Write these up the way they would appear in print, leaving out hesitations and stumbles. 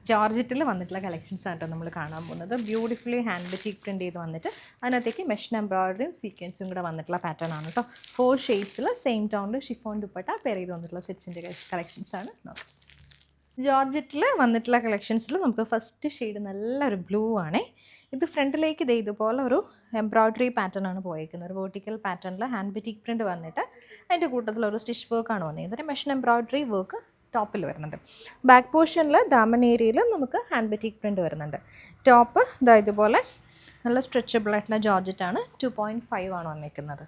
ജോർജറ്റിൽ വന്നിട്ടുള്ള കളക്ഷൻസ് ആണ് കേട്ടോ നമ്മൾ കാണാൻ പോകുന്നത്. ബ്യൂട്ടിഫുള്ളി ഹാൻഡ് ബറ്റിക് പ്രിൻറ്റ് ചെയ്ത് വന്നിട്ട് അതിനകത്തേക്ക് മെഷീൻ എംബ്രോയിഡറിയും സീക്വൻസും കൂടെ വന്നിട്ടുള്ള പാറ്റേൺ ആണ് കേട്ടോ. 4 ഷെയ്ഡ്സിൽ സെയിം ടോണിൽ ഷിഫോൺ ദുപ്പട്ട പെയർ ചെയ്ത് വന്നിട്ടുള്ള സെറ്റ്സിൻ്റെ കളക്ഷൻസ് ആണ് നോക്കാം. ജോർജറ്റിൽ വന്നിട്ടുള്ള കളക്ഷൻസിൽ നമുക്ക് ഫസ്റ്റ് ഷെയ്ഡ് നല്ലൊരു ബ്ലൂ ആണേ. ഇത് ഫ്രണ്ടിലേക്ക് ഇതുപോലെ ഒരു എംബ്രോയിഡറി പാറ്റേൺ ആണ് പോയേക്കുന്നത്. ഒരു വെർട്ടിക്കൽ പാറ്റേണിൽ ഹാൻഡ് ബറ്റിക് പ്രിൻറ്റ് വന്നിട്ട് അതിൻ്റെ കൂട്ടത്തിൽ ഒരു സ്റ്റിച്ച് വർക്കാണ് വന്നിരിക്കുന്നത്. മെഷീൻ എംബ്രോയിഡറി വർക്ക് ടോപ്പിൽ വരുന്നുണ്ട്. ബാക്ക് പോർഷനിൽ ദാമൻ ഏരിയയിൽ നമുക്ക് ഹാൻഡ് ബറ്റിക് പ്രിൻറ്റ് വരുന്നുണ്ട്. ടോപ്പ് ഇതുപോലെ നല്ല സ്ട്രെച്ചബിൾ ആയിട്ടുള്ള ജോർജറ്റാണ്. 2.5 ആണ് വന്നിരിക്കുന്നത്.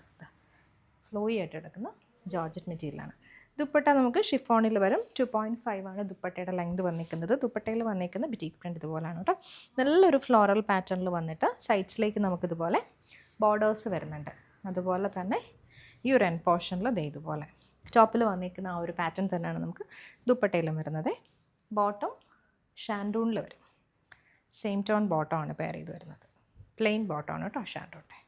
ഫ്ലോയി ആയിട്ട് എടുക്കുന്ന ജോർജറ്റ് മെറ്റീരിയലാണ്. ദുപ്പട്ട നമുക്ക് ഷിഫോണിൽ വരും. 2.5 ആണ് ദുപ്പട്ടയുടെ ലെങ്ത് വന്നിരിക്കുന്നത്. ദുപ്പട്ടയിൽ വന്നിരിക്കുന്ന ബറ്റിക് പ്രിൻറ്റ് ഇതുപോലെയാണ് കേട്ടോ. നല്ലൊരു ഫ്ലോറൽ പാറ്റേണിൽ വന്നിട്ട് സൈഡ്സിലേക്ക് നമുക്കിതുപോലെ ബോർഡേഴ്സ് വരുന്നുണ്ട്. അതുപോലെ തന്നെ ഈ ഒരു എൻഡ് പോർഷനിൽ ഇതുപോലെ ടോപ്പിൽ വന്നിരിക്കുന്ന ആ ഒരു പാറ്റേൺ തന്നെയാണ് നമുക്ക് ദുപ്പട്ടയിലും വരുന്നത്. ബോട്ടം ഷാൻഡൂണിൽ വരും. സെയിം ടോൺ ബോട്ടമാണ് പെയർ ചെയ്ത് വരുന്നത്. പ്ലെയിൻ ബോട്ടമാണ് കേട്ടോ ഷാൻഡൂണിൻ്റെ.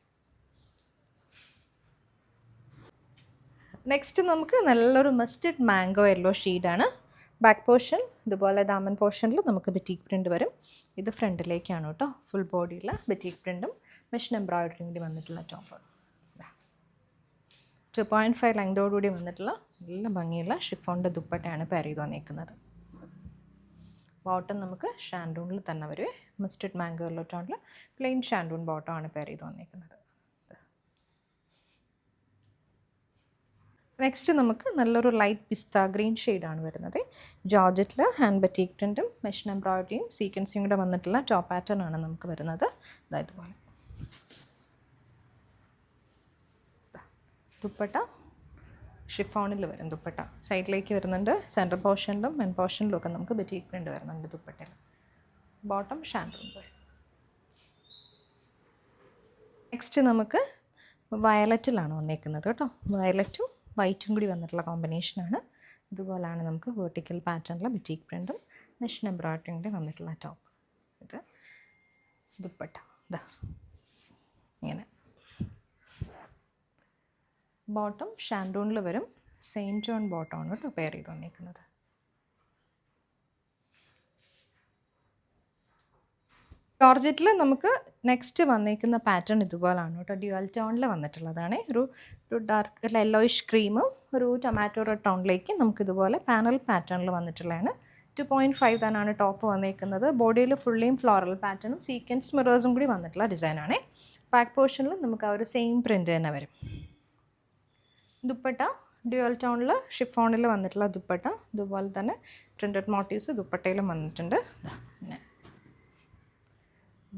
നെക്സ്റ്റ് നമുക്ക് നല്ലൊരു മസ്റ്റർഡ് മാംഗോ യെല്ലോ ഷെയ്ഡാണ്. ബാക്ക് പോർഷൻ ഇതുപോലെ ദാമൻ പോർഷനിൽ നമുക്ക് ബറ്റിക് പ്രിൻറ്റ് വരും. ഇത് ഫ്രണ്ടിലേക്കാണ് കേട്ടോ. ഫുൾ ബോഡിയിൽ ബറ്റിക് പ്രിൻറ്റും മെഷീൻ എംബ്രോയിഡറിയും കൂടി വന്നിട്ടുള്ള ടോപ്പ്. 2.5 ലെങ്തോടുകൂടി വന്നിട്ടുള്ള നല്ല ഭംഗിയുള്ള ഷിഫോണിൻ്റെ ദുപ്പട്ടയാണ് പെയർ ചെയ്ത് വന്നിരിക്കുന്നത്. ബോട്ടം നമുക്ക് ഷാൻഡൂണിൽ തന്നെ വരും. മസ്റ്റർഡ് മാംഗോ യെല്ലോ ടോണിൽ പ്ലെയിൻ ഷാൻഡൂൺ ബോട്ടമാണ് പെയർ ചെയ്ത് വന്നിരിക്കുന്നത്. നെക്സ്റ്റ് നമുക്ക് നല്ലൊരു ലൈറ്റ് പിസ്ത ഗ്രീൻ ഷെയ്ഡാണ് വരുന്നത്. ജോർജറ്റിൽ ഹാൻഡ് ബറ്റിക് പ്രിൻറ്റും മെഷീൻ എംബ്രോയിഡറിയും സീക്വൻസും കൂടെ വന്നിട്ടുള്ള ടോപ്പ് പാറ്റേൺ ആണ് നമുക്ക് വരുന്നത്. ഇതുപോലെ ദുപ്പട്ട ഷിഫോണിൽ വരും. ദുപ്പട്ട സൈഡിലേക്ക് വരുന്നുണ്ട്. സെൻട്രൽ പോർഷനിലും മെൻ പോർഷനിലും ഒക്കെ നമുക്ക് ബറ്റിക് പ്രിൻറ്റ് വരുന്നുണ്ട് ദുപ്പട്ടയിൽ. ബോട്ടം ഷാൻഡൂൺ വരും. നെക്സ്റ്റ് നമുക്ക് വയലറ്റിലാണ് വന്നേക്കുന്നത് കേട്ടോ. വയലറ്റും വൈറ്റും കൂടി വന്നിട്ടുള്ള കോമ്പിനേഷനാണ്. ഇതുപോലെയാണ് നമുക്ക് വെർട്ടിക്കൽ പാറ്റേണിൽ ബറ്റിക് പ്രിൻറ്റും മെഷീൻ എംബ്രോയിഡറിയും കൂടി വന്നിട്ടുള്ള ടോപ്പ്. ഇത് ദുപ്പട്ട ഇങ്ങനെ. ബോട്ടം ഷാൻഡൂണിൽ വരും. സെയിം ടോൺ ബോട്ടമാണ് കേട്ടോ പെയർ ചെയ്ത് വന്നിരിക്കുന്നത്. ജോർജറ്റിൽ നമുക്ക് നെക്സ്റ്റ് വന്നിരിക്കുന്ന പാറ്റേൺ ഇതുപോലാണ് കേട്ടോ. ഡ്യുവൽ ടോണിൽ വന്നിട്ടുള്ളതാണ്. ഒരു ഡാർക്ക് യെല്ലോയിഷ് ക്രീമും ഒരു ടൊമാറ്റോ റെഡ് ടോണിലേക്ക് നമുക്കിതുപോലെ പാനൽ പാറ്റേണിൽ വന്നിട്ടുള്ളതാണ്. 2.5 തന്നെയാണ് ടോപ്പ് വന്നിരിക്കുന്നത്. ബോഡിയിൽ ഫുള്ളിയും ഫ്ലോറൽ പാറ്റേണും സീക്വൻസ് മിറേഴ്സും കൂടി വന്നിട്ടുള്ള ഡിസൈനാണ്. ബാക്ക് പോർഷനിൽ നമുക്ക് ആ ഒരു സെയിം പ്രിൻറ്റ് തന്നെ വരും. ദുപ്പട്ട ഡ്യുവൽ ടോണിൽ ഷിഫോണിൽ വന്നിട്ടുള്ള ദുപ്പട്ട. ഇതുപോലെ തന്നെ പ്രിൻറ്റഡ് മോട്ടീവ്സ് ദുപ്പട്ടയിലും വന്നിട്ടുണ്ട്. പിന്നെ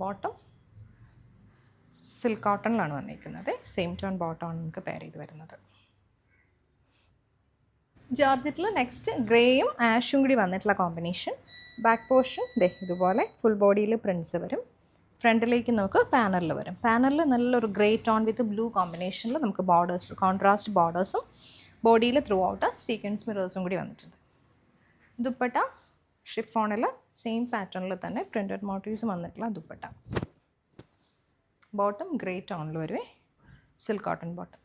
ബോട്ടം സിൽക്ക് കോട്ടണിലാണ് വന്നിരിക്കുന്നത്. സെയിം ടോൺ ബോട്ടമാണ് നമുക്ക് പെയർ ചെയ്ത് വരുന്നത്. ജോർജറ്റിൽ നെക്സ്റ്റ് ഗ്രേയും ആഷും കൂടി വന്നിട്ടുള്ള കോമ്പിനേഷൻ. ബാക്ക് പോർഷൻ ഇതുപോലെ ഫുൾ ബോഡിയിൽ പ്രിൻറ്റ്സ് വരും. ഫ്രണ്ടിലേക്ക് നമുക്ക് പാനലിൽ വരും. പാനലിൽ നല്ലൊരു ഗ്രേ ടോൺ വിത്ത് ബ്ലൂ കോമ്പിനേഷനിൽ നമുക്ക് ബോർഡേഴ്സ് കോൺട്രാസ്റ്റ് ബോർഡേഴ്സും ബോഡിയിൽ ത്രൂ ഔട്ട് സീക്വൻസ് മിറേഴ്സും കൂടി വന്നിട്ടുണ്ട്. ദുപ്പട്ട ഷിഫോണിൽ സെയിം പാറ്റേണിൽ തന്നെ പ്രിൻറ്റഡ് മോട്ടീവ്സ് വന്നിട്ടുള്ള ദുപ്പട്ട. ബോട്ടം ഗ്രേ ടോണിൽ വരുവേ. Silk cotton bottom.